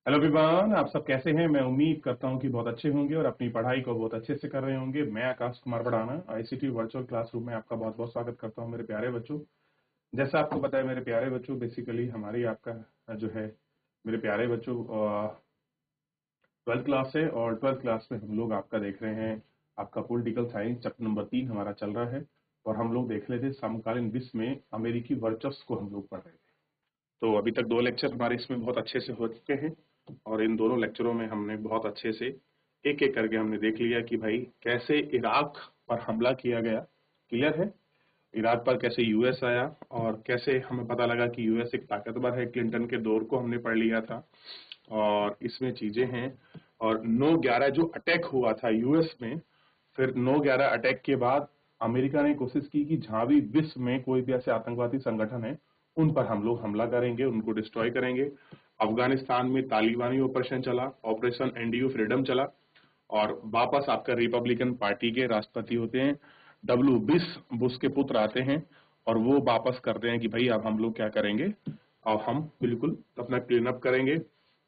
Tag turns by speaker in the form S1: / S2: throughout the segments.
S1: Hello everyone, आप सब कैसे हैं। मैं उम्मीद करता हूं कि बहुत अच्छे होंगे और अपनी पढ़ाई को बहुत अच्छे से कर रहे होंगे। मैं आकाश कुमार बढ़ाना आईसीटी वर्चुअल क्लासरूम में आपका बहुत बहुत स्वागत करता हूं मेरे प्यारे बच्चों। जैसा आपको पता है मेरे प्यारे बच्चों, बेसिकली हमारी आपका जो है मेरे प्यारे बच्चों 12th क्लास है और 12th क्लास में हम लोग आपका देख रहे हैं आपका पॉलिटिकल साइंस चैप्टर नंबर 3 हमारा चल रहा है। और हम लोग देख रहे थे समकालीन विश्व में अमेरिकी वर्चस्व को हम लोग पढ़ रहे थे। तो अभी तक 2 लेक्चर हमारे इसमें बहुत अच्छे से हो चुके हैं और इन दोनों लेक्चरों में हमने बहुत अच्छे से एक एक करके हमने देख लिया कि भाई कैसे इराक पर हमला किया गया। क्लियर है। इराक पर कैसे यूएस आया और कैसे हमें पता लगा कि यूएस एक ताकतवर है। क्लिंटन के दौर को हमने पढ़ लिया था और इसमें चीजें हैं। और 9/11 जो अटैक हुआ था यूएस में, फिर 9/11 अटैक के बाद अमेरिका ने कोशिश की कि जहां भी विश्व में कोई भी ऐसे आतंकवादी संगठन है उन पर हम लोग हमला करेंगे, उनको डिस्ट्रॉय करेंगे। अफगानिस्तान में तालिबानी ऑपरेशन चला, ऑपरेशन एंडियो फ्रीडम चला और वापस आपका रिपब्लिकन पार्टी के राष्ट्रपति होते हैं बुश के पुत्र आते हैं और वो वापस करते हैं कि भाई अब हम लोग क्या करेंगे, अब हम बिल्कुल अपना क्लीन अप करेंगे।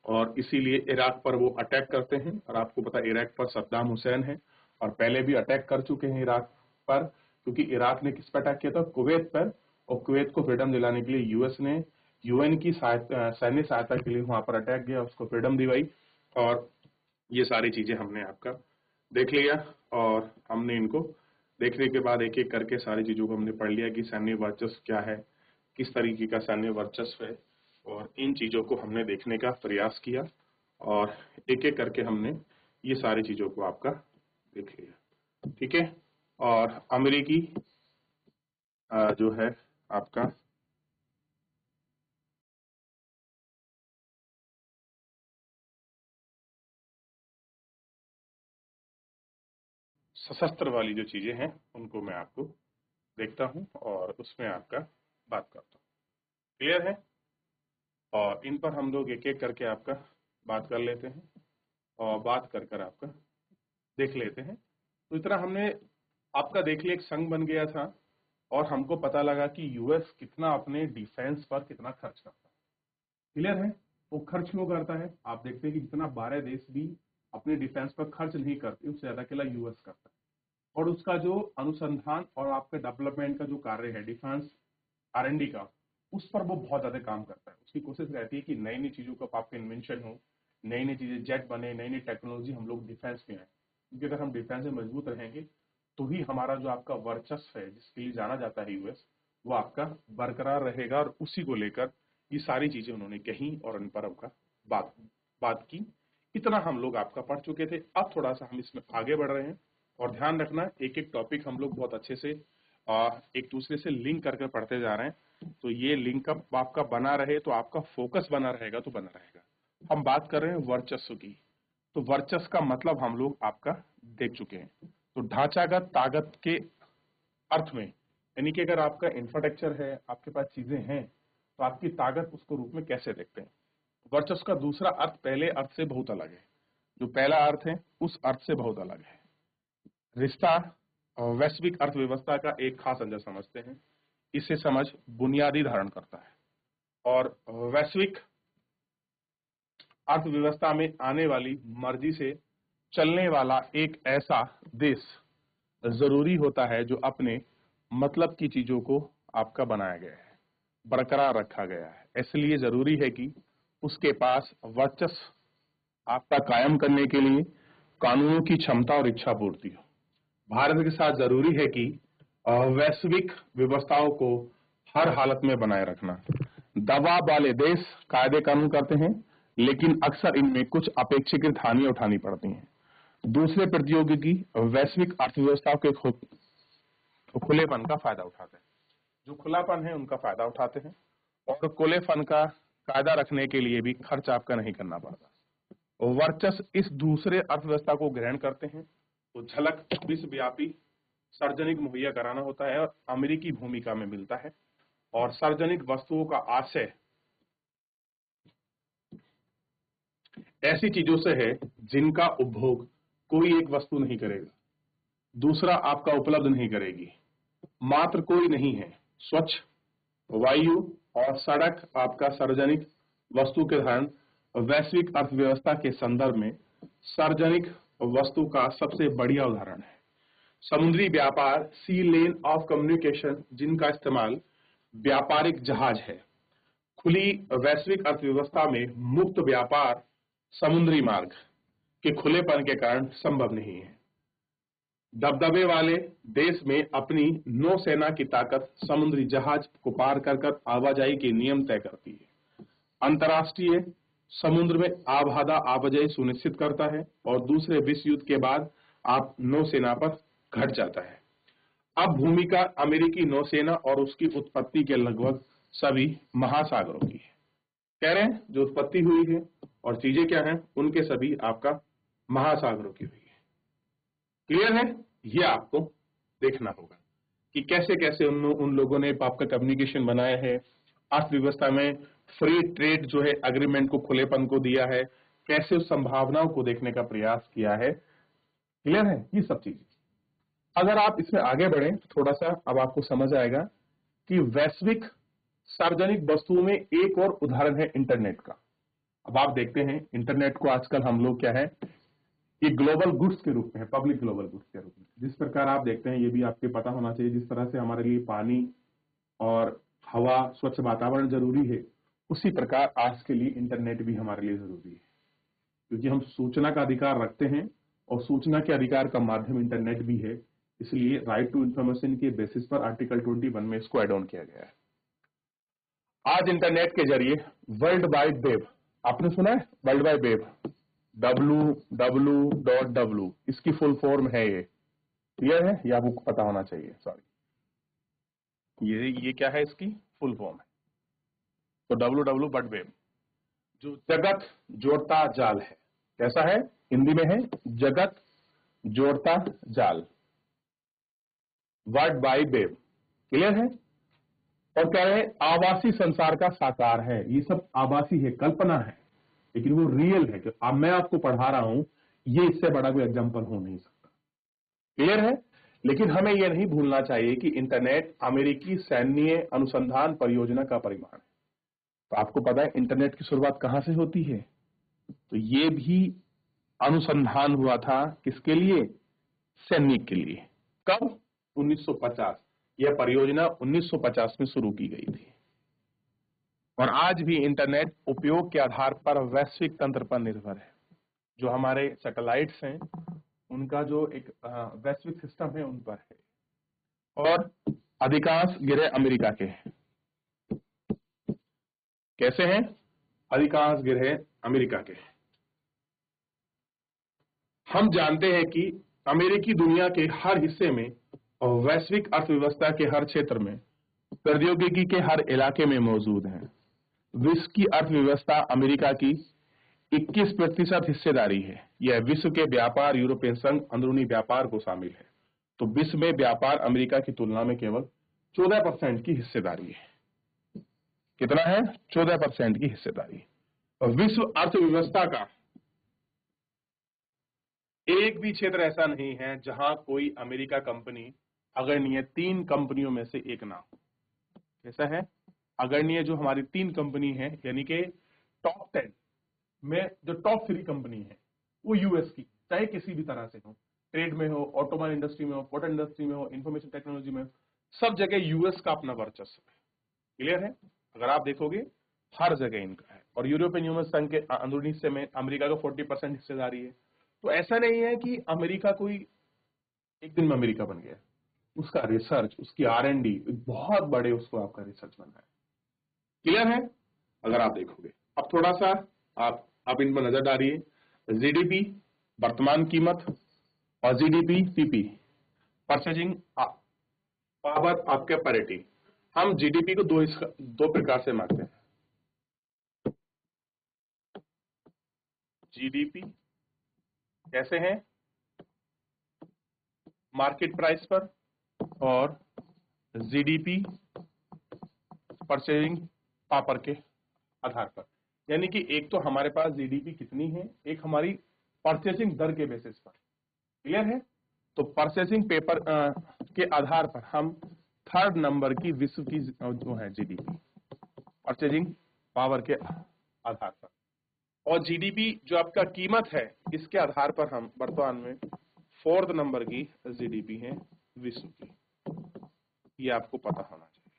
S1: और इसीलिए इराक पर वो अटैक करते हैं। और आपको पता है इराक पर सद्दाम हुसैन है और पहले भी अटैक कर चुके हैं इराक पर, क्योंकि इराक ने किस पर अटैक किया था? कुवैत पर। और कुवैत को फ्रीडम दिलाने के लिए यूएस ने यूएन की सैन्य सहायता के लिए वहां पर अटैक किया, उसको फ्रीडम दिलाई। और ये सारी चीजें हमने आपका देख लिया और हमने इनको देखने के बाद एक एक करके सारी चीजों को हमने पढ़ लिया कि सैन्य वर्चस्व क्या है, किस तरीके का सैन्य वर्चस्व है, और इन चीजों को हमने देखने का प्रयास किया और एक एक करके हमने ये सारी चीजों को आपका देख लिया। ठीक है। और अमेरिकी जो है आपका सशस्त्र वाली जो चीजें हैं उनको मैं आपको देखता हूं और उसमें आपका बात करता हूं। क्लियर है। और इन पर हम लोग एक एक करके आपका बात कर लेते हैं और बात कर कर आपका देख लेते हैं। तो इतना हमने आपका देख लिया, एक संघ बन गया था और हमको पता लगा कि यूएस कितना अपने डिफेंस पर कितना खर्च करता है। क्लियर है। वो खर्च क्यों करता है? आप देखते हैं कि जितना 12 देश भी अपने डिफेंस पर खर्च नहीं करते उससे ज्यादा अकेला यूएस करता है। और उसका जो अनुसंधान और आपके डेवलपमेंट का जो कार्य है डिफेंस आरएनडी का, उस पर वो बहुत ज्यादा काम करता है। उसकी कोशिश रहती है कि नई नई चीजों का आपके इन्वेंशन हो, नई नई चीजें जेट बने, नई नई टेक्नोलॉजी हम लोग डिफेंस में आए। क्योंकि अगर हम डिफेंस में मजबूत रहेंगे तो ही हमारा जो आपका वर्चस्व है जिसके लिए जाना जाता है यूएस, वो आपका बरकरार रहेगा। और उसी को लेकर ये सारी चीजें उन्होंने कही और उन पर आपका बात बात की। इतना हम लोग आपका पढ़ चुके थे। अब थोड़ा सा हम इसमें आगे बढ़ रहे हैं और ध्यान रखना एक एक टॉपिक हम लोग बहुत अच्छे से एक दूसरे से लिंक करके पढ़ते जा रहे हैं। तो ये लिंक अप आपका बना रहे तो आपका फोकस बना रहेगा तो बना रहेगा। हम बात कर रहे हैं वर्चस्व की। तो वर्चस्व का मतलब हम लोग आपका देख चुके हैं। तो ढांचागत ताकत के अर्थ में, यानी कि अगर आपका इंफ्रास्ट्रक्चर है, आपके पास चीजें हैं, तो आपकी ताकत उसको रूप में कैसे देखते हैं। वर्चस्व का दूसरा अर्थ पहले अर्थ से बहुत अलग है। जो पहला अर्थ है उस अर्थ से बहुत अलग है। रिश्ता वैश्विक अर्थव्यवस्था का एक खास अंजर समझते हैं। इसे समझ बुनियादी धारण करता है। और वैश्विक अर्थव्यवस्था में आने वाली मर्जी से चलने वाला एक ऐसा देश जरूरी होता है जो अपने मतलब की चीजों को आपका बनाया गया है, बरकरार रखा गया है। इसलिए जरूरी है कि उसके पास वर्चस्व आपका कायम करने के लिए कानूनों की क्षमता और इच्छा पूर्ति हो। भारत के साथ जरूरी है कि वैश्विक व्यवस्थाओं को हर हालत में बनाए रखना। दबाव वाले देश कायदे कानून करते हैं, लेकिन अक्सर इनमें कुछ अपेक्षाकृत हानि उठानी पड़ती है। दूसरे प्रतियोगी वैश्विक अर्थव्यवस्था के खुलेपन का फायदा उठाते हैं। जो खुलापन है उनका फायदा उठाते हैं और खुलेपन का कायदा रखने के लिए भी खर्च आपका नहीं करना पड़ता। वर्चस्व इस दूसरे अर्थव्यवस्था को ग्रहण करते हैं तो झलक विश्वव्यापी सार्वजनिक मुहैया कराना होता है और अमेरिकी भूमिका में मिलता है। और सार्वजनिक वस्तुओं का आशय ऐसी चीजों से है जिनका उपभोग कोई एक वस्तु नहीं करेगा, दूसरा आपका उपलब्ध नहीं करेगी। मात्र कोई नहीं है। स्वच्छ वायु और सड़क आपका सार्वजनिक वस्तु के धन वैश्विक अर्थव्यवस्था के संदर्भ में सार्वजनिक वस्तु का सबसे बढ़िया उदाहरण है। समुद्री व्यापार, सी लेन ऑफ कम्युनिकेशन, जिनका इस्तेमाल व्यापारिक जहाज है। खुली वैश्विक अर्थव्यवस्था में मुक्त व्यापार समुद्री मार्ग के खुलेपन के कारण संभव नहीं है। दबदबे वाले देश में अपनी नौसेना की ताकत समुद्री जहाज को पार कर आवाजाही के नियम तय करती है। अंतर्राष्ट्रीय समुद्र में आबादा आवाजाही सुनिश्चित करता है और दूसरे विश्व युद्ध के बाद आप नौसेना पर घट जाता है। अब भूमिका अमेरिकी नौसेना और उसकी उत्पत्ति के लगभग सभी महासागरों की है। कह रहे हैं जो उत्पत्ति हुई है और चीजें क्या हैं, उनके सभी आपका महासागरों की हुई है। क्लियर है? ये आपको देखना होगा कि कैसे कैसे उन लोगों ने आपका कम्युनिकेशन बनाया है, अर्थव्यवस्था में फ्री ट्रेड जो है एग्रीमेंट को खुलेपन को दिया है, कैसे उस संभावनाओं को देखने का प्रयास किया है। क्लियर है? ये सब चीजें अगर आप इसमें आगे बढ़े तो थोड़ा सा अब आपको समझ आएगा कि वैश्विक सार्वजनिक वस्तुओं में एक और उदाहरण है इंटरनेट का। अब आप देखते हैं इंटरनेट को आजकल हम लोग क्या है, ये ग्लोबल गुड्स के रूप में है, पब्लिक ग्लोबल गुड्स के रूप में। जिस प्रकार आप देखते हैं, ये भी आपके पता होना चाहिए, जिस तरह से हमारे लिए पानी और हवा, स्वच्छ वातावरण जरूरी है, उसी प्रकार आज के लिए इंटरनेट भी हमारे लिए जरूरी है, क्योंकि हम सूचना का अधिकार रखते हैं और सूचना के अधिकार का माध्यम इंटरनेट भी है। इसलिए राइट टू इंफॉर्मेशन के बेसिस पर आर्टिकल 21 में इसको एड ऑन किया गया है। आज इंटरनेट के जरिए वर्ल्ड वाइड वेब, आपने सुना है वर्ल्ड वाइड वेब, www, इसकी फुल फॉर्म है ये। क्लियर है? ये आपको पता होना चाहिए। सॉरी, ये क्या है, इसकी फुल फॉर्म है। तो www वर्ल्ड वेब जो जगत जोड़ता जाल है। कैसा है? हिंदी में है जगत जोड़ता जाल, वर्ल्ड वाइड वेब। क्लियर है? और कह रहे हैं आभासी संसार का साकार है। ये सब आभासी है, कल्पना है, लेकिन वो रियल है। कि अब मैं आपको पढ़ा रहा हूं, ये इससे बड़ा कोई एग्जाम्पल हो नहीं सकता। क्लियर है? लेकिन हमें यह नहीं भूलना चाहिए कि इंटरनेट अमेरिकी सैन्य अनुसंधान परियोजना का परिमाण है। तो आपको पता है इंटरनेट की शुरुआत कहां से होती है? तो ये भी अनुसंधान हुआ था किसके लिए? सैनिक के लिए। कब? 1950। यह परियोजना 1950 में शुरू की गई थी और आज भी इंटरनेट उपयोग के आधार पर वैश्विक तंत्र पर निर्भर है। जो हमारे सैटेलाइट्स हैं उनका जो एक वैश्विक सिस्टम है उन पर है, और अधिकांश गिरह अमेरिका के हैं। कैसे हैं? अधिकांश गिरह अमेरिका के हैं। हम जानते हैं कि अमेरिकी दुनिया के हर हिस्से में और वैश्विक अर्थव्यवस्था के हर क्षेत्र में, प्रौद्योगिकी के हर इलाके में मौजूद हैं। विश्व की अर्थव्यवस्था अमेरिका की 21% हिस्सेदारी है। यह विश्व के व्यापार, यूरोपियन संघ, अंदरूनी व्यापार को शामिल है। तो विश्व में व्यापार अमेरिका की तुलना में केवल 14% की हिस्सेदारी है। कितना है? 14% की हिस्सेदारी। और विश्व अर्थव्यवस्था का एक भी क्षेत्र ऐसा नहीं है जहां कोई अमेरिका कंपनी अग्रणीय 3 कंपनियों में से एक ना हो। कैसा है? अग्रणीय जो हमारी 3 कंपनी है, यानी कि टॉप 10 में जो टॉप 3 कंपनी है वो यूएस की, चाहे किसी भी तरह से हो, ट्रेड में हो, ऑटोमोबाइल इंडस्ट्री में हो, कॉटन इंडस्ट्री में हो, इंफॉर्मेशन टेक्नोलॉजी में हो, सब जगह यूएस का अपना वर्चस्व है। क्लियर है? अगर आप देखोगे हर जगह इनका है। और यूरोपियन यूनियन संघ के अंदरूनी हिस्से में अमेरिका का 40% हिस्सेदारी है। तो ऐसा नहीं है कि अमेरिका कोई एक दिन में अमेरिका बन गया। उसका रिसर्च, उसकी R&D बहुत बड़े उसको आपका रिसर्च बनना है। क्लियर है? अगर आप देखोगे अब थोड़ा सा आप इन पर नजर डालिए। जीडीपी वर्तमान कीमत और जीडीपी पीपी परचेजिंग पावर आपके पैरिटी। हम जीडीपी को दो प्रकार से मानते हैं। जीडीपी कैसे है? मार्केट प्राइस पर, और जीडीपी परचेजिंग पावर के आधार पर। यानी कि एक तो हमारे पास जीडीपी कितनी है, एक हमारी परचेसिंग दर के बेसिस पर। क्लियर है? तो परचेसिंग पेपर के आधार पर हम 3rd नंबर की विश्व की जो है जीडीपी परचेजिंग पावर के आधार पर। और जीडीपी जो आपका कीमत है, इसके आधार पर हम वर्तमान में 4th नंबर की जीडीपी है विश्व की। ये आपको पता होना चाहिए।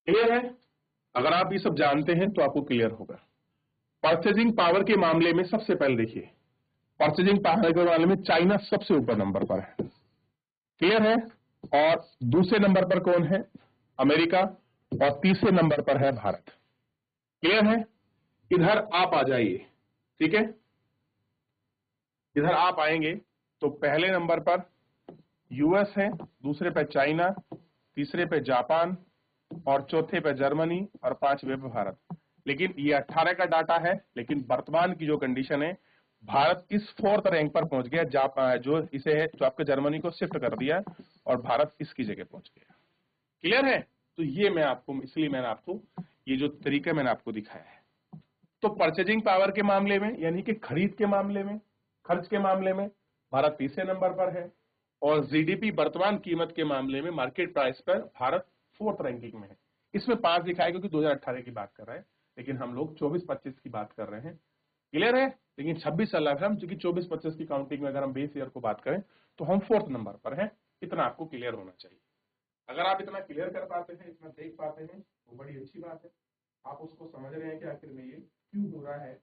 S1: क्लियर है? अगर आप ये सब जानते हैं तो आपको क्लियर होगा। परचेजिंग पावर के मामले में सबसे पहले देखिए, परचेजिंग पावर के मामले में चाइना सबसे ऊपर नंबर पर है। क्लियर है? और दूसरे नंबर पर कौन है? अमेरिका। और तीसरे नंबर पर है भारत। क्लियर है? इधर आप आ जाइए। ठीक है, इधर आप आएंगे तो पहले नंबर पर यूएस है, दूसरे पे चाइना, तीसरे पे जापान, और चौथे पे जर्मनी, और 5वें पे भारत। लेकिन ये 18 का डाटा है, लेकिन वर्तमान की जो कंडीशन है, भारत इस 4th रैंक पर पहुंच गया, जो इसे है, जो आपके जर्मनी को शिफ्ट कर दिया, और भारत इसकी जगह पहुंच गया। क्लियर है? तो ये मैं आपको, इसलिए मैंने आपको ये जो तरीका मैंने आपको दिखाया है। तो परचेजिंग पावर के मामले में, यानी कि खरीद के मामले में, खर्च के मामले में भारत तीसरे नंबर पर है, और जीडीपी वर्तमान कीमत के मामले में, मार्केट प्राइस पर भारत 4th रैंकिंग में है। इसमें 5 दिखाया क्योंकि 2018 की बात कर रहे हैं, लेकिन हम लोग 24-25 की बात कर रहे हैं। क्लियर है? लेकिन 26 अलग है, हम चूंकि 24-25 की काउंटिंग में अगर हम बेस ईयर को बात करें तो हम 4th नंबर पर हैं। इतना आपको क्लियर होना चाहिए। अगर आप इतना क्लियर कर पाते हैं, इतना देख पाते हैं, वो बड़ी अच्छी बात है। आप उसको समझ रहे हैं कि आखिर में ये क्यों हो रहा है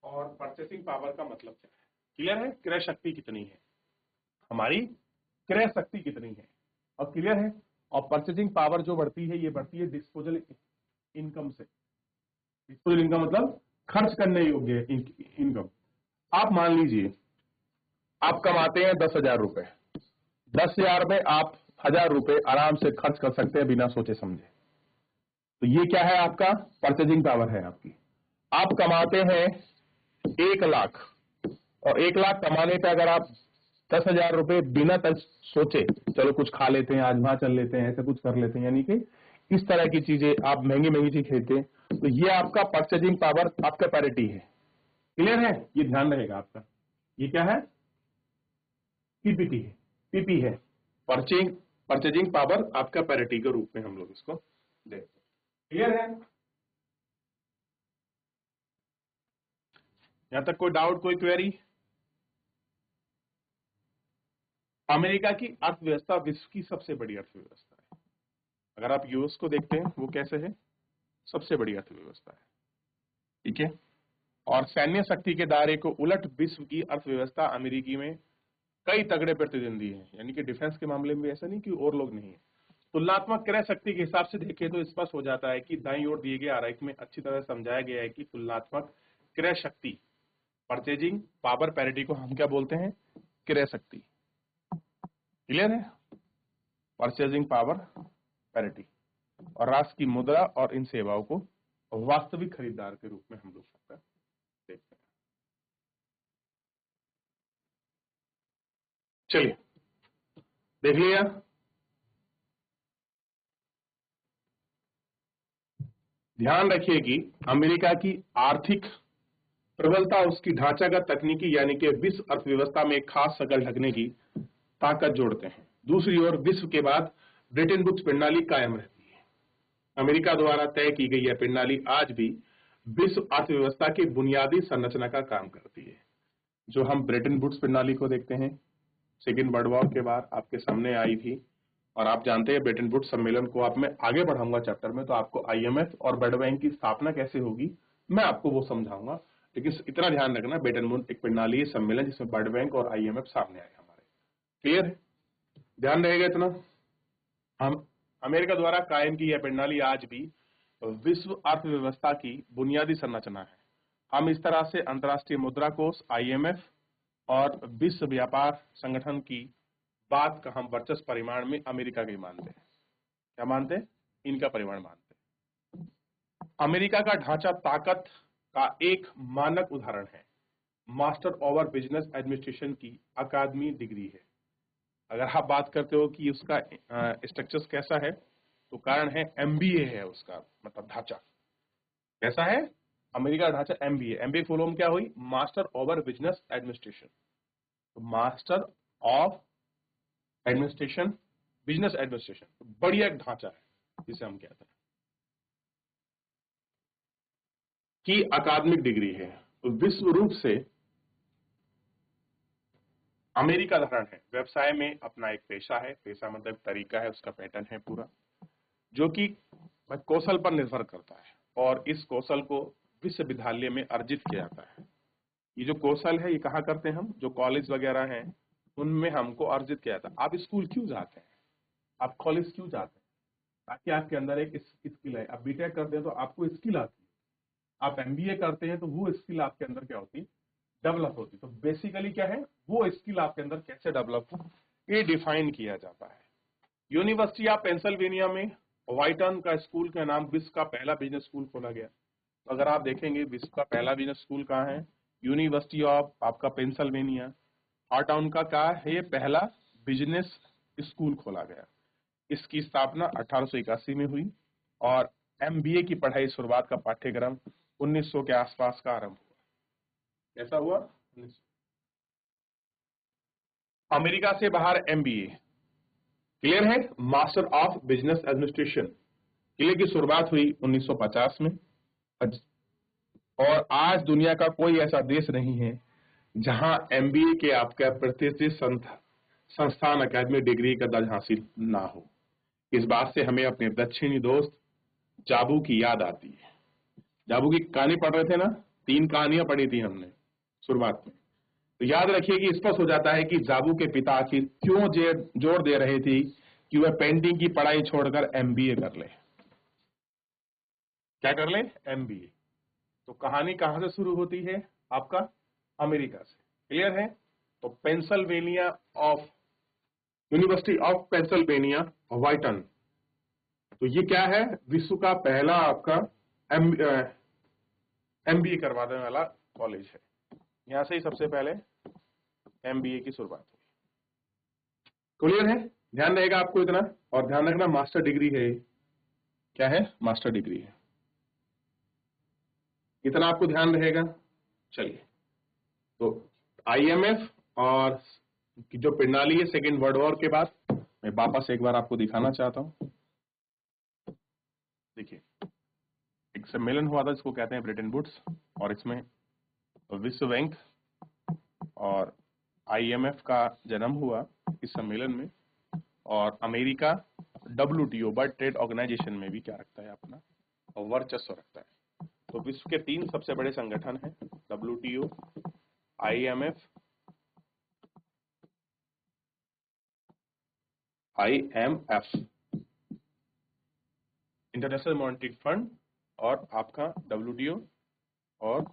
S1: और परचेसिंग पावर का मतलब क्या है। क्लियर है? क्रय शक्ति कितनी है, हमारी क्रय शक्ति कितनी है, और क्लियर है। और परचेसिंग पावर जो बढ़ती है, ये बढ़ती है डिस्पोजल इनकम से। डिस्पोजल इनकम मतलब खर्च करने योग्य इनकम। आप मान लीजिए आप कमाते हैं 10,000 रुपए, 10,000 में आप 1,000 रुपए आराम से खर्च कर सकते हैं बिना सोचे समझे। तो ये क्या है? आपका परचेजिंग पावर है आपकी। आप कमाते हैं 1,00,000, और 1,00,000 कमाने पे अगर आप 10,000 रुपए बिना सोचे, चलो कुछ खा लेते हैं, आज वहां चल लेते हैं, ऐसा कुछ कर लेते हैं, यानी कि इस तरह की चीजें आप महंगी महंगी चीज खरीदते हैं, तो ये आपका परचेजिंग पावर, आपका पैरिटी है। क्लियर है? ये ध्यान रहेगा आपका। ये क्या है? पीपीटी है, पीपी है, परचेजिंग पावर आपका पैरिटी के रूप में हम लोग इसको देखते हैं। क्लियर है? यहां तक कोई डाउट, कोई क्वेरी? अमेरिका की अर्थव्यवस्था विश्व की सबसे बड़ी अर्थव्यवस्था है। अगर आप यूएस को देखते हैं, वो कैसे है? सबसे बड़ी अर्थव्यवस्था है। ठीक है, और सैन्य शक्ति के दायरे को उलट विश्व की अर्थव्यवस्था अमेरिकी में कई तगड़े प्रतिद्वंदी हैं, यानी कि डिफेंस के मामले में ऐसा नहीं कि और लोग नहीं है। तुलनात्मक क्रय शक्ति के हिसाब से देखें तो स्पष्ट हो जाता है कि दाईं ओर दिए गए आरेख में अच्छी तरह समझाया गया है कि तुलनात्मक क्रय शक्ति, परचेजिंग पावर पैरिटी को हम क्या बोलते हैं? क्रय शक्ति। क्लियर है? परचेजिंग पावर पैरिटी, और राष्ट्र की मुद्रा और इन सेवाओं को वास्तविक खरीदार के रूप में हम लोग देखते हैं। चलिए देख लिया। ध्यान रखिए कि अमेरिका की आर्थिक प्रबलता उसकी ढांचागत तकनीकी, यानी कि विश्व अर्थव्यवस्था में एक खास शकल ढकने की ताकत जोड़ते हैं। दूसरी ओर विश्व के बाद ब्रिटेन वुड्स प्रणाली कायम रहती है। अमेरिका द्वारा तय की गई यह प्रणाली आज भी विश्व अर्थव्यवस्था की बुनियादी संरचना का काम करती है। जो हम ब्रिटेन वुड्स प्रणाली को देखते हैं, सेकेंड वर्ल्ड वॉर के बाद आपके सामने आई थी, और आप जानते हैं ब्रिटेन वुड्स सम्मेलन को आप, मैं आगे बढ़ाऊंगा चैप्टर में, तो आपको आईएमएफ और वर्ल्ड बैंक की स्थापना कैसे होगी मैं आपको वो समझाऊंगा। लेकिन इतना ध्यान रखना, ब्रिटेन वुड्स एक प्रणाली सम्मेलन जिसमें वर्ल्ड बैंक और आईएमएफ सामने आए हमारे। क्लियर है? ध्यान रहेगा इतना। हम अमेरिका द्वारा कायम की यह प्रणाली आज भी विश्व अर्थव्यवस्था की बुनियादी संरचना है। हम इस तरह से अंतर्राष्ट्रीय मुद्रा कोष, आईएमएफ और विश्व व्यापार संगठन की बात का हम वर्चस्व परिमाण में अमेरिका के मानते हैं। क्या मानते हैं? इनका परिमाण मानते हैं। अमेरिका का ढांचा ताकत का एक मानक उदाहरण है मास्टर ऑवर बिजनेस एडमिनिस्ट्रेशन की अकादमी डिग्री है। अगर आप बात करते हो कि उसका स्ट्रक्चर कैसा है, तो कारण है एमबीए है उसका, मतलब ढांचा कैसा है? अमेरिका का ढांचा एमबीए। एमबीए फुल फॉर्म क्या हुई? Master over business administration. तो master of administration, business administration, बढ़िया एक ढांचा है जिसे हम कहते हैं। की अकादमिक डिग्री है। तो विश्व रूप से अमेरिका धरण है, व्यवसाय में अपना एक पेशा है, पेशा मतलब तरीका है, उसका पैटर्न है पूरा, जो कि कौशल पर निर्भर करता है और इस कौशल को विश्वविद्यालय में अर्जित किया जाता है। ये जो कौशल है ये कहाँ करते हैं हम, जो कॉलेज वगैरह हैं उनमें हमको अर्जित किया जाता है। आप स्कूल क्यों जाते हैं, आप कॉलेज क्यों जाते हैं, ताकि आपके अंदर एक स्किल है। आप बीटेक करते हैं तो आपको स्किल आती है, आप एमबीए करते हैं तो वो स्किल आपके अंदर क्या होती है, डेवलप होती। तो बेसिकली क्या है, वो स्किल आपके अंदर कैसे डेवलप हो ये डिफाइन किया जाता है। यूनिवर्सिटी ऑफ पेंसिल्वेनिया में व्हाइटन का स्कूल का नाम विश्व का पहला बिजनेस स्कूल खोला गया। तो अगर आप देखेंगे विश्व का पहला बिजनेस स्कूल कहाँ है, यूनिवर्सिटी ऑफ आपका पेंसिल्वेनिया हॉटाउन का क्या है, ये पहला बिजनेस स्कूल खोला गया। इसकी स्थापना 1881 में हुई और एमबीए की पढ़ाई शुरुआत का पाठ्यक्रम 1900 के आसपास का आरंभ हुआ। ऐसा हुआ 1900। अमेरिका से बाहर एमबीए क्लियर है, master of business administration clear की शुरुआत हुई 1950 में। और आज दुनिया का कोई ऐसा देश नहीं है जहां एमबीए के आपका प्रतिष्ठित संस्थान अकादमिक डिग्री का दर्ज हासिल ना हो। इस बात से हमें अपने दक्षिणी दोस्त जाबू की याद आती है। जाबू की कहानी पढ़ रहे थे ना, 3 कहानियां पढ़ी थी हमने शुरुआत में। तो याद रखिए कि स्पष्ट हो जाता है कि जाबू के पिता आखिर क्यों जोर दे रहे थे कि वह पेंटिंग की पढ़ाई छोड़कर एमबीए कर ले। क्या कर ले, एमबीए। तो कहानी कहां से शुरू होती है, आपका अमेरिका से। क्लियर है। तो Pennsylvania of University of Pennsylvania Wharton, तो ये क्या है, विश्व का पहला आपका एमबीए करवाने वाला कॉलेज है। यहां से ही सबसे पहले एमबीए की शुरुआत हुई। क्लियर है, ध्यान रहेगा आपको इतना। और ध्यान रखना मास्टर डिग्री है, क्या है, मास्टर डिग्री है, इतना आपको ध्यान रहेगा। चलिए, तो आईएमएफ और जो प्रणाली है सेकेंड वर्ल्ड वॉर के बाद, मैं वापस एक बार आपको दिखाना चाहता हूं। देखिए, एक सम्मेलन हुआ था जिसको कहते हैं ब्रेटन वुड्स, और इसमें विश्व बैंक और आईएमएफ का जन्म हुआ इस सम्मेलन में। और America WTO world trade organisation में भी क्या रखता है, अपना वर्चस्व रखता है। तो विश्व के 3 सबसे बड़े संगठन हैं, WTO, IMF, international monetary fund, और आपका डब्ल्यूटीओ और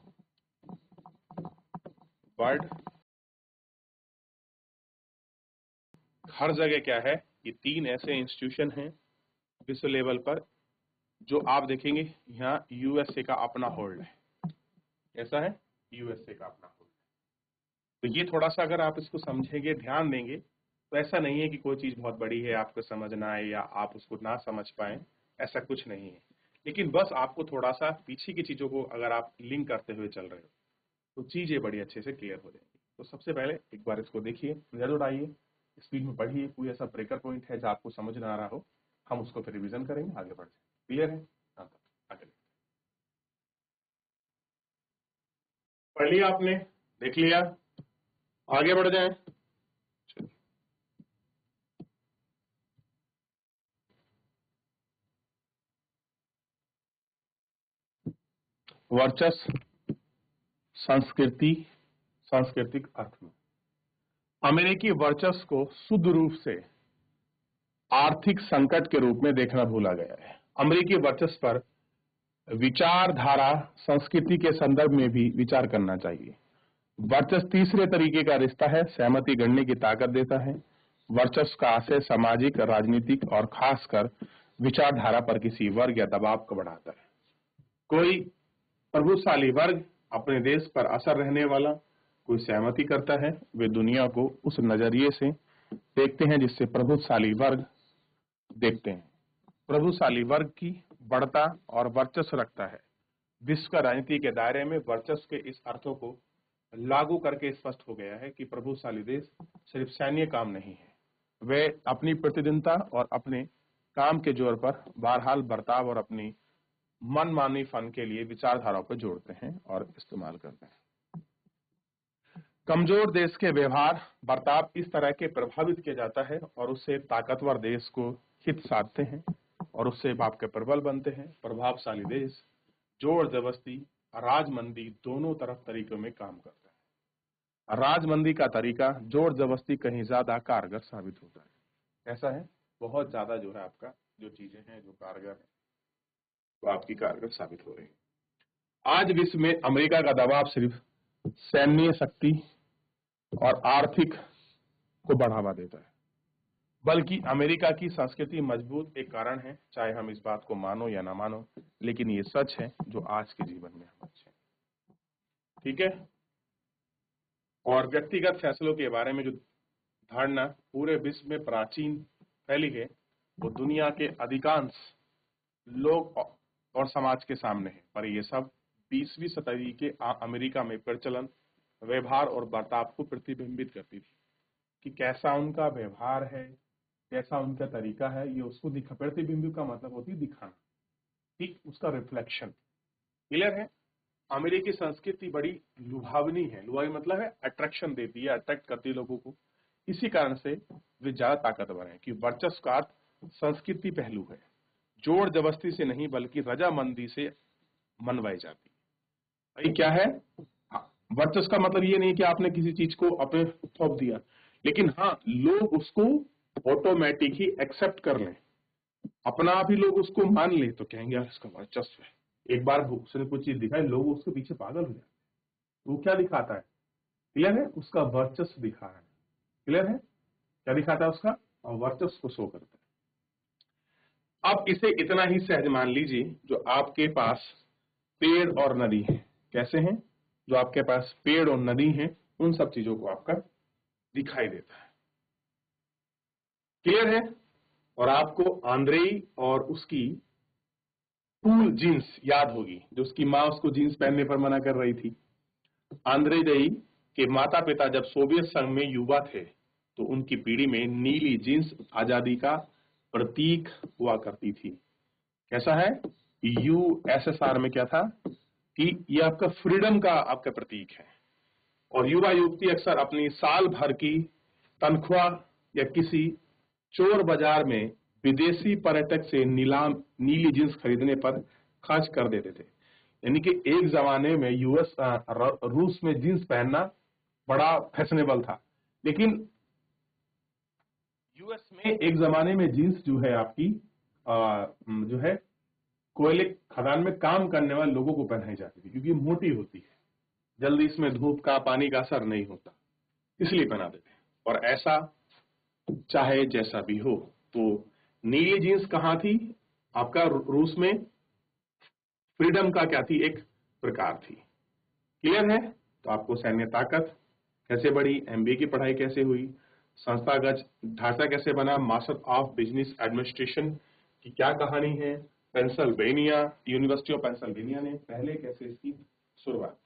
S1: वर्ल्ड। हर जगह क्या है, ये 3 ऐसे इंस्टीट्यूशन हैं विश्व लेवल पर, जो आप देखेंगे यहाँ यूएसए का अपना होल्ड है। ऐसा है, यूएसए का अपना होल्ड है। तो ये थोड़ा सा अगर आप इसको समझेंगे, ध्यान देंगे, तो ऐसा नहीं है कि कोई चीज बहुत बड़ी है आपको समझना है या आप उसको ना समझ पाए, ऐसा कुछ नहीं है। लेकिन बस आपको थोड़ा सा पीछे की चीजों को अगर आप लिंक करते हुए चल रहे हो तो चीजें बड़ी अच्छे से क्लियर हो जाएंगी। तो सबसे पहले एक बार इसको देखिए, जरूर आइए, स्पीड में पढ़िए, कोई ऐसा ब्रेकर पॉइंट है जो आपको समझ ना आ रहा हो, हम उसको फिर रिवीजन करेंगे, आगे बढ़ जाए। क्लियर है, हाँ, आगे पढ़ लिया आपने, देख लिया, आगे बढ़ जाए। वर्चस्व सांस्कृतिक अर्थ में अमेरिकी वर्चस्व को शुद्ध रूप से आर्थिक संकट के रूप में देखना भूला गया है। अमेरिकी वर्चस्व पर विचारधारा संस्कृति के संदर्भ में भी विचार करना चाहिए। वर्चस्व तीसरे तरीके का रिश्ता है, सहमति गढ़ने की ताकत देता है। वर्चस्व का आशय सामाजिक, राजनीतिक और खासकर विचारधारा पर किसी वर्ग या दबाव को बढ़ाता है। कोई प्रभुशाली वर्ग अपने देश पर असर रहने वाला कोई सहमति करता है, वे दुनिया को उस नजरिए से देखते हैं जिससे प्रभुशाली वर्ग देखते हैं। प्रभुशाली वर्ग की बढ़ता और वर्चस्व रखता है। विश्व का राजनीति के दायरे में वर्चस्व के इस अर्थों को लागू करके स्पष्ट हो गया है कि प्रभुशाली देश सिर्फ सैन्य काम नहीं है, वे अपनी प्रतिद्वंदता और अपने काम के जोर पर बहरहाल बर्ताव और अपनी मनमानी फन के लिए विचारधाराओं पर जोड़ते हैं और इस्तेमाल करते हैं। कमजोर देश के व्यवहार बर्ताव इस तरह के प्रभावित किया जाता है और उससे ताकतवर देश को हित साधते हैं और उससे बाप के प्रबल बनते हैं। प्रभावशाली देश जोर जबरदस्ती राजमंदी दोनों तरफ तरीकों में काम करता है। राजमंदी का तरीका जोर जबरदस्ती कहीं ज्यादा कारगर साबित होता है। ऐसा है बहुत ज्यादा जो है आपका जो चीजें हैं जो कारगर है वो आपकी कारगर साबित हो रही है। आज विश्व में अमेरिका का दबाव सिर्फ सैन्य शक्ति और आर्थिक को बढ़ावा देता है, बल्कि अमेरिका की संस्कृति मजबूत एक कारण है, चाहे हम इस बात को मानो या ना मानो, लेकिन ये सच है जो आज के जीवन में हम अच्छे हैं। ठीक है। और व्यक्तिगत फैसलों के बारे में जो धारणा पूरे विश्व में प्राचीन फैली है वो दुनिया के अधिकांश लोग और समाज के सामने है, पर ये सब 20वीं सदी के अमेरिका में प्रचलन व्यवहार और बर्ताव को प्रतिबिंबित करती थी कि कैसा उनका व्यवहार है, कैसा उनका तरीका है, ये उसको दिखा। प्रतिबिंब का मतलब होती है दिखाना, ठीक, उसका रिफ्लेक्शन। क्लियर है। अमेरिकी संस्कृति बड़ी लुभावनी है। लुभावनी मतलब है अट्रैक्शन देती है, अट्रैक्ट करती है लोगों को। इसी कारण से वे ज्यादा ताकतवर हैं कि वर्चस्व का संस्कृति पहलू है, जोर जबरदस्ती से नहीं बल्कि रजामंदी से मनवाई जाती है। ये क्या है? वर्चस्व का मतलब ये नहीं कि आपने किसी चीज को अपने थोप दिया, लेकिन हाँ लोग उसको ऑटोमेटिक ही एक्सेप्ट कर लें, अपना आप ही लोग उसको मान ले तो कहेंगे यार इसका वर्चस्व है। एक बार उसने कुछ चीज दिखाई, लोग उसके पीछे पागल हो जाते। वो क्या दिखाता है? क्लियर है, उसका वर्चस्व दिखा है। क्लियर है, क्या दिखाता है? उसका वर्चस्व को शो करता है। अब इसे इतना ही सहज मान लीजिए जो आपके पास पेड़ और नदी है। कैसे हैं? जो आपके पास पेड़ और नदी है उन सब चीजों को आपका दिखाई देता है। क्लियर है। और आपको आंद्रेई और उसकी कूल जीन्स याद होगी, जो उसकी माँ उसको जीन्स पहनने पर मना कर रही थी। आंद्रेई के माता पिता जब सोवियत संघ में युवा थे तो उनकी पीढ़ी में नीली जीन्स आजादी का प्रतीक हुआ करती थी। कैसा है? यूएसएसआर में क्या था कि ये आपका फ्रीडम का आपका प्रतीक है। और युवा युवती अक्सर अपनी साल भर की तनख्वाह या किसी चोर बाजार में विदेशी पर्यटक से नीली जींस खरीदने पर खर्च कर देते थे। यानी कि एक जमाने में रूस में जींस पहनना बड़ा फैशनेबल था, लेकिन यूएस में एक जमाने में जींस जो है आपकी जो है कोयले खदान में काम करने वाले लोगों को पहनाई जाती थी, क्योंकि मोटी होती है, जल्दी इसमें धूप का पानी का असर नहीं होता, इसलिए पहना देते हैं। और ऐसा चाहे जैसा भी हो, तो नीली जींस कहाँ थी? आपका रूस में फ्रीडम का क्या थी? एक प्रकार थी। क्लियर है। तो आपको सैन्य ताकत कैसे बढ़ी, एमबीए की पढ़ाई कैसे हुई, संस्थागत ढांचा कैसे बना, मास्टर ऑफ बिजनेस एडमिनिस्ट्रेशन की क्या कहानी है, पेंसिल्वेनिया यूनिवर्सिटी ऑफ पेंसिल्वेनिया ने पहले कैसे इसकी शुरुआत।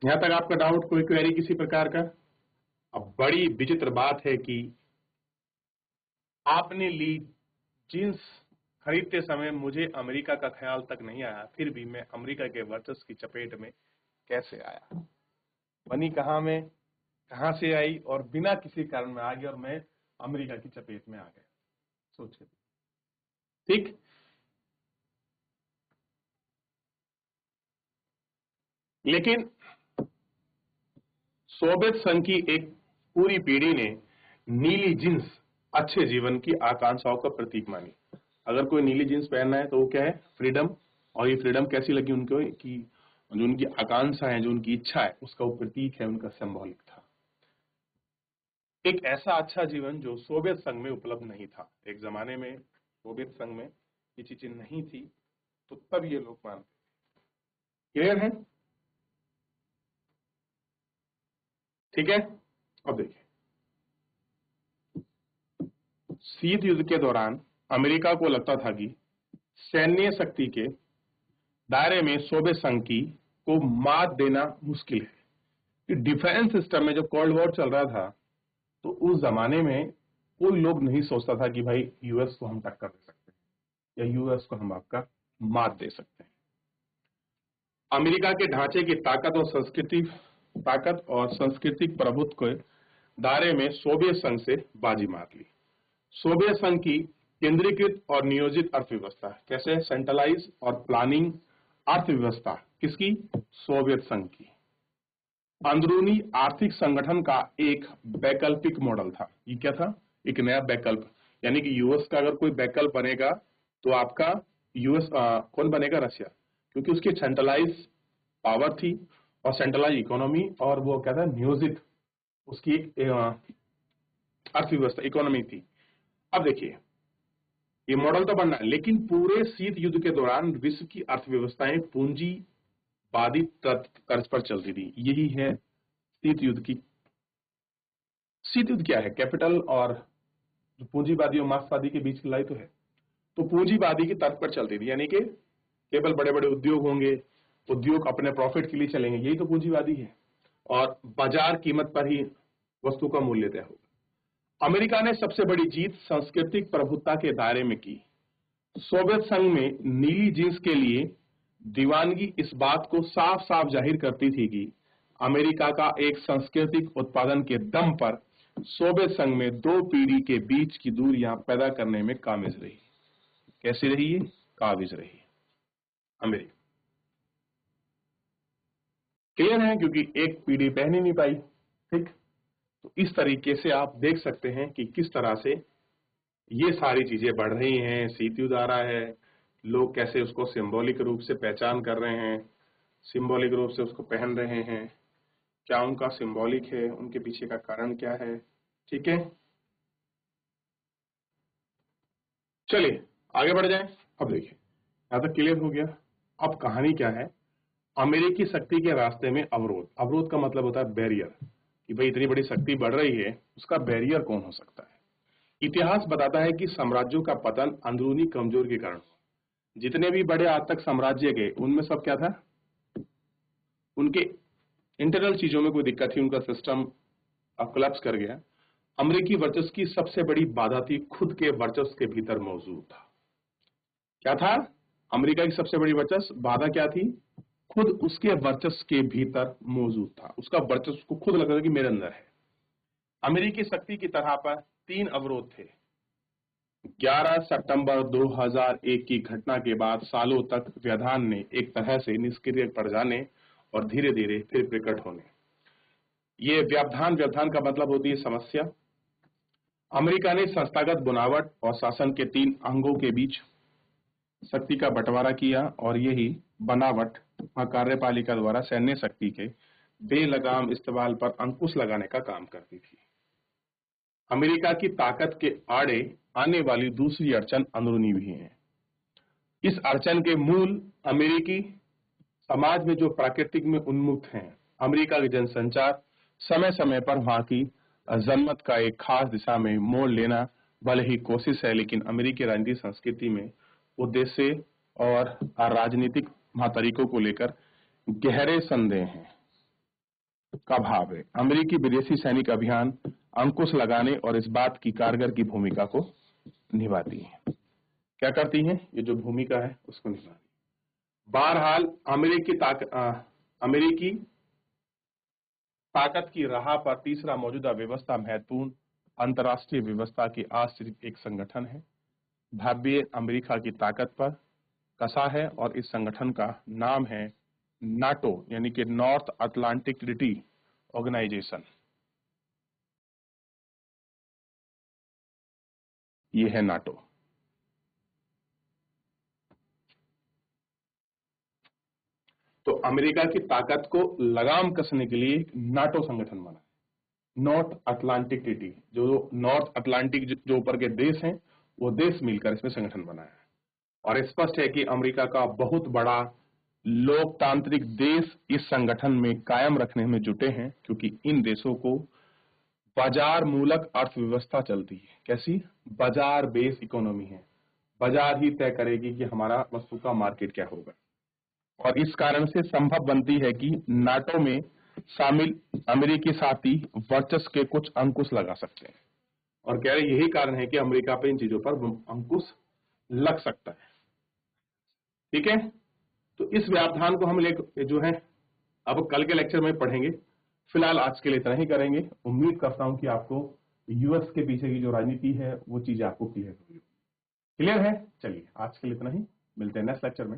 S1: यहां तक आपका डाउट, कोई क्वेरी किसी प्रकार का? अब बड़ी विचित्र बात है कि आपने ली जींस खरीदते समय मुझे अमेरिका का ख्याल तक नहीं आया, फिर भी मैं अमेरिका के वर्चस्व की चपेट में कैसे आया? बनी कहां में, कहां से आई और बिना किसी कारण में आ गया और मैं अमेरिका की चपेट में आ गया। सोचिए। ठीक। लेकिन सोवियत संघ की एक पूरी पीढ़ी ने नीली जींस अच्छे जीवन की आकांक्षाओं का प्रतीक मानी। अगर कोई नीली जींस पहनना है तो वो क्या है? फ्रीडम। और ये फ्रीडम कैसी लगी उनको कि जो उनकी आकांक्षा है, जो उनकी इच्छा है, उसका वो प्रतीक है, उनका सिंबॉलिक था। एक ऐसा अच्छा जीवन जो सोवियत संघ में उपलब्ध नहीं था। एक जमाने में सोवियत संघ में ये चीजें नहीं थी, तो तब ये लोग मानते थे। क्लियर है? ठीक है। अब देखिए, शीत युद्ध के दौरान अमेरिका को लगता था कि सैन्य शक्ति के दायरे में सोवियत संघ की को मात देना मुश्किल है। डिफेंस सिस्टम में जब कोल्ड वॉर चल रहा था तो उस जमाने में कोई लोग नहीं सोचता था कि भाई यूएस को हम टक्कर दे सकते हैं या यूएस को हम आपका मात दे सकते हैं। अमेरिका के ढांचे की ताकत और सांस्कृतिक प्रभुत्व के दायरे में सोवियत संघ से बाजी मार ली। सोवियत संघ की केंद्रीकृत और नियोजित अर्थव्यवस्था, कैसे सेंट्रलाइज और प्लानिंग अर्थव्यवस्था किसकी? सोवियत संघ की। अंदरूनी आर्थिक संगठन का एक वैकल्पिक मॉडल था। ये क्या था? एक नया वैकल्प, यानी कि यूएस का अगर कोई वैकल्प बनेगा तो आपका यूएस कौन बनेगा? रशिया, क्योंकि उसकी सेंट्रलाइज पावर थी और सेंट्रलाइज इकोनॉमी, और वो क्या था? नियोजित उसकी अर्थव्यवस्था इकोनॉमी थी। अब देखिए, ये मॉडल तो बनना है, लेकिन पूरे शीत युद्ध के दौरान विश्व की अर्थव्यवस्थाएं पूंजीवादी तर्ज पर चलती थी। यही है शीत युद्ध की। शीत युद्ध क्या है? कैपिटल और पूंजीवादी और मार्क्सवादी के बीच की लड़ाई तो है। तो पूंजीवादी की तर्ज पर चलती थी, यानी कि केवल बड़े बड़े उद्योग होंगे, उद्योग अपने प्रॉफिट के लिए चलेंगे, यही तो पूंजीवादी है, और बाजार कीमत पर ही वस्तु का मूल्य तय होगा। अमेरिका ने सबसे बड़ी जीत सांस्कृतिक प्रभुत्व के दायरे में की। सोवियत संघ में नीली जींस के लिए दीवानगी इस बात को साफ साफ जाहिर करती थी कि अमेरिका का एक सांस्कृतिक उत्पादन के दम पर सोवियत संघ में दो पीढ़ी के बीच की दूरियां पैदा करने में काबिज रही। कैसी रही है? काबिज रही अमेरिका। क्लियर है? क्योंकि एक पीढ़ी पहन ही नहीं पाई। ठीक, तो इस तरीके से आप देख सकते हैं कि किस तरह से ये सारी चीजें बढ़ रही हैं। शीत युद्ध आ रहा है, लोग कैसे उसको सिंबॉलिक रूप से पहचान कर रहे हैं, सिंबॉलिक रूप से उसको पहन रहे हैं, क्या उनका सिंबॉलिक है, उनके पीछे का कारण क्या है। ठीक है, चलिए आगे बढ़ जाएं। अब देखिए, यहां तक क्लियर हो गया। अब कहानी क्या है? अमेरिकी शक्ति के रास्ते में अवरोध। अवरोध का मतलब होता है बैरियर, कि भाई इतनी बड़ी शक्ति बढ़ रही है, उसका बैरियर कौन हो सकता है? इतिहास बताता है कि साम्राज्यों का पतन अंदरूनी कमजोर के कारण हुआ। जितने भी बड़े आज तक साम्राज्य गए, उनमें सब क्या था? उनके इंटरनल चीजों में कोई दिक्कत थी, उनका सिस्टम कोलैप्स कर गया। अमेरिकी वर्चस्व की सबसे बड़ी बाधा थी खुद के वर्चस्व के भीतर मौजूद था। क्या था? अमेरिका की सबसे बड़ी वर्चस्व बाधा क्या थी? खुद उसके वर्चस्व के भीतर मौजूद था। उसका वर्चस्व को खुद लगता था कि मेरे अंदर है। अमेरिकी शक्ति की तरह पर 3 अवरोध थे। 11 सितंबर 2001 की घटना के बाद सालों तक व्यवधान ने एक तरह से निष्क्रिय पड़ जाने और धीरे धीरे फिर प्रकट होने। ये व्यवधान का मतलब होती है समस्या। अमेरिका ने संस्थागत बनावट और शासन के 3 अंगों के बीच शक्ति का बंटवारा किया, और यही बनावट कार्यपालिका द्वारा सैन्य शक्ति के बेलगाम इस्तेमाल पर अंकुश लगाने का काम करती थी। अमेरिका की ताकत के आड़े आने वाली दूसरी अड़चन अंदरूनी भी है। इस अड़चन के मूल अमेरिकी समाज में जो प्राकृतिक में उन्मुक्त हैं। अमेरिका के जनसंचार समय समय पर वहां की जनमत का एक खास दिशा में मोड़ लेना भले ही कोशिश है, लेकिन अमेरिकी राजनीतिक संस्कृति में उद्देश्य और राजनीतिक तरीकों को लेकर गहरे संदेह हैं का भाव है। अमेरिकी विदेशी सैनिक अभियान अंकुश लगाने और इस बात की कारगर की भूमिका को निभाती है। क्या करती हैं? ये जो भूमिका है उसको निभाती। बहरहाल अमेरिकी ताकत की राह पर तीसरा मौजूदा व्यवस्था महत्वपूर्ण अंतर्राष्ट्रीय व्यवस्था के आश्रित एक संगठन है। भव्य अमेरिका की ताकत पर कसा है, और इस संगठन का नाम है नाटो, यानी कि नॉर्थ अटलांटिक ट्रीटी ऑर्गेनाइजेशन। ये है नाटो। तो अमेरिका की ताकत को लगाम कसने के लिए नाटो संगठन बना है। नॉर्थ अटलांटिक ट्रीटी, जो नॉर्थ अटलांटिक जो ऊपर के देश हैं, वो देश मिलकर इसमें संगठन बनाया है। और स्पष्ट है कि अमेरिका का बहुत बड़ा लोकतांत्रिक देश इस संगठन में कायम रखने में जुटे हैं, क्योंकि इन देशों को बाजार मूलक अर्थव्यवस्था चलती है। कैसी? बाजार बेस इकोनॉमी है। बाजार ही तय करेगी कि हमारा वस्तु का मार्केट क्या होगा, और इस कारण से संभव बनती है कि नाटो में शामिल अमेरिकी साथी वर्चस्व के कुछ अंकुश लगा सकते हैं। और कह रहे यही कारण है कि अमेरिका पे इन चीजों पर अंकुश लग सकता है। ठीक है, तो इस व्याख्यान को हम जो है अब कल के लेक्चर में पढ़ेंगे। फिलहाल आज के लिए इतना ही करेंगे। उम्मीद करता हूं कि आपको यूएस के पीछे की जो राजनीति है वो चीजें आपको क्लियर होगी। क्लियर है? चलिए आज के लिए इतना ही, मिलते हैं नेक्स्ट लेक्चर में।